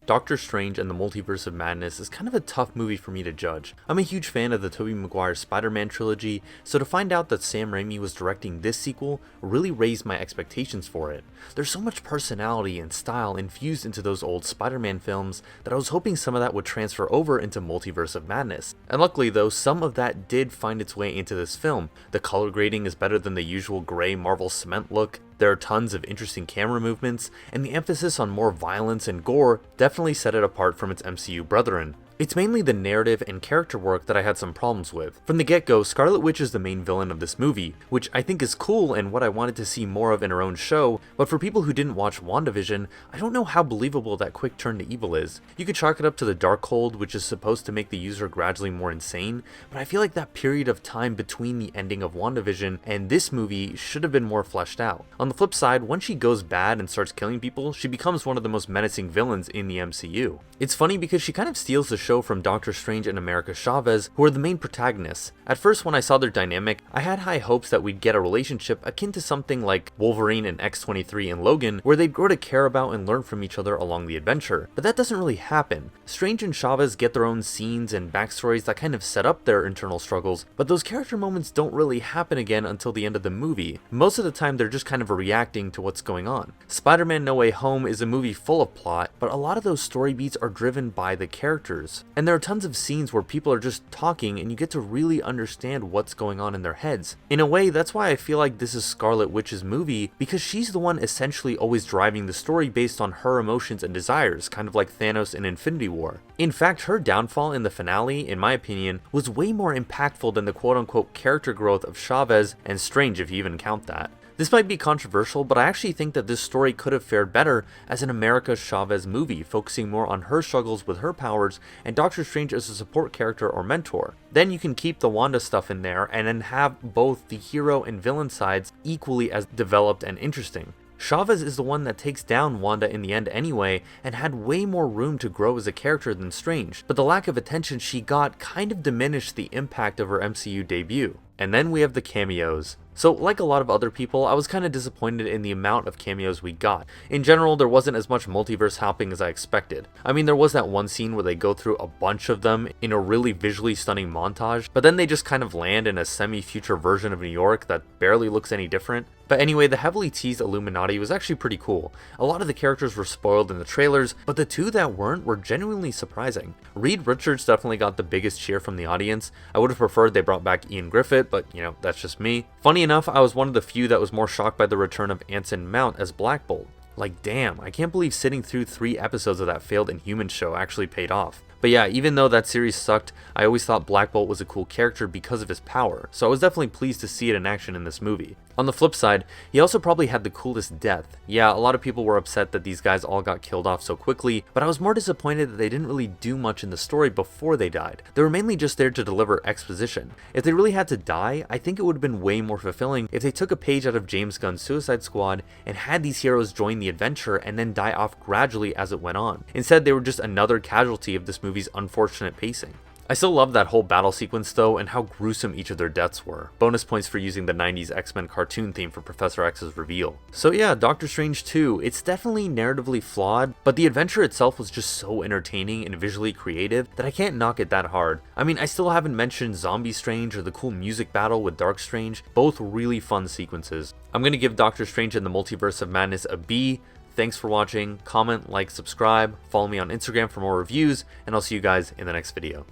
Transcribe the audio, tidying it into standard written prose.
Doctor Strange and the Multiverse of Madness is kind of a tough movie for me to judge. I'm a huge fan of the Tobey Maguire Spider-Man trilogy, so to find out that Sam Raimi was directing this sequel really raised my expectations for it. There's so much personality and style infused into those old Spider-Man films that I was hoping some of that would transfer over into Multiverse of Madness. And luckily though, some of that did find its way into this film. The color grading is better than the usual gray Marvel cement look. There are tons of interesting camera movements, and the emphasis on more violence and gore definitely set it apart from its MCU brethren. It's mainly the narrative and character work that I had some problems with. From the get-go, Scarlet Witch is the main villain of this movie, which I think is cool and what I wanted to see more of in her own show, but for people who didn't watch WandaVision, I don't know how believable that quick turn to evil is. You could chalk it up to the Darkhold, which is supposed to make the user gradually more insane, but I feel like that period of time between the ending of WandaVision and this movie should have been more fleshed out. On the flip side, once she goes bad and starts killing people, she becomes one of the most menacing villains in the MCU. It's funny because she kind of steals the show from Doctor Strange and America Chavez, who are the main protagonists. At first, when I saw their dynamic, I had high hopes that we'd get a relationship akin to something like Wolverine and X-23 and Logan, where they'd grow to care about and learn from each other along the adventure. But that doesn't really happen. Strange and Chavez get their own scenes and backstories that kind of set up their internal struggles, but those character moments don't really happen again until the end of the movie. Most of the time, they're just kind of reacting to what's going on. Spider-Man No Way Home is a movie full of plot, but a lot of those story beats are driven by the characters. And there are tons of scenes where people are just talking and you get to really understand what's going on in their heads. In a way, that's why I feel like this is Scarlet Witch's movie, because she's the one essentially always driving the story based on her emotions and desires, kind of like Thanos in Infinity War. In fact, her downfall in the finale, in my opinion, was way more impactful than the quote-unquote character growth of Chavez and Strange if you even count that. This might be controversial, but I actually think that this story could have fared better as an America Chavez movie, focusing more on her struggles with her powers and Doctor Strange as a support character or mentor. Then you can keep the Wanda stuff in there and then have both the hero and villain sides equally as developed and interesting. Chavez is the one that takes down Wanda in the end anyway, and had way more room to grow as a character than Strange, but the lack of attention she got kind of diminished the impact of her MCU debut. And then we have the cameos. So like a lot of other people, I was kind of disappointed in the amount of cameos we got. In general, there wasn't as much multiverse hopping as I expected. I mean, there was that one scene where they go through a bunch of them in a really visually stunning montage, but then they just kind of land in a semi-future version of New York that barely looks any different. But anyway, the heavily teased Illuminati was actually pretty cool. A lot of the characters were spoiled in the trailers, but the two that weren't were genuinely surprising. Reed Richards definitely got the biggest cheer from the audience. I would have preferred they brought back Ian Griffith, but you know, that's just me. Funny enough, I was one of the few that was more shocked by the return of Anson Mount as Black Bolt. Like damn, I can't believe sitting through 3 episodes of that failed Inhumans show actually paid off. But yeah, even though that series sucked, I always thought Black Bolt was a cool character because of his power, so I was definitely pleased to see it in action in this movie. On the flip side, he also probably had the coolest death. Yeah, a lot of people were upset that these guys all got killed off so quickly, but I was more disappointed that they didn't really do much in the story before they died. They were mainly just there to deliver exposition. If they really had to die, I think it would have been way more fulfilling if they took a page out of James Gunn's Suicide Squad and had these heroes join the adventure and then die off gradually as it went on. Instead, they were just another casualty of this movie's unfortunate pacing. I still love that whole battle sequence though, and how gruesome each of their deaths were. Bonus points for using the 90s X-Men cartoon theme for Professor X's reveal. So yeah, Doctor Strange 2, it's definitely narratively flawed, but the adventure itself was just so entertaining and visually creative that I can't knock it that hard. I mean, I still haven't mentioned Zombie Strange or the cool music battle with Dark Strange, both really fun sequences. I'm gonna give Doctor Strange and the Multiverse of Madness a B. Thanks for watching, comment, like, subscribe, follow me on Instagram for more reviews, and I'll see you guys in the next video.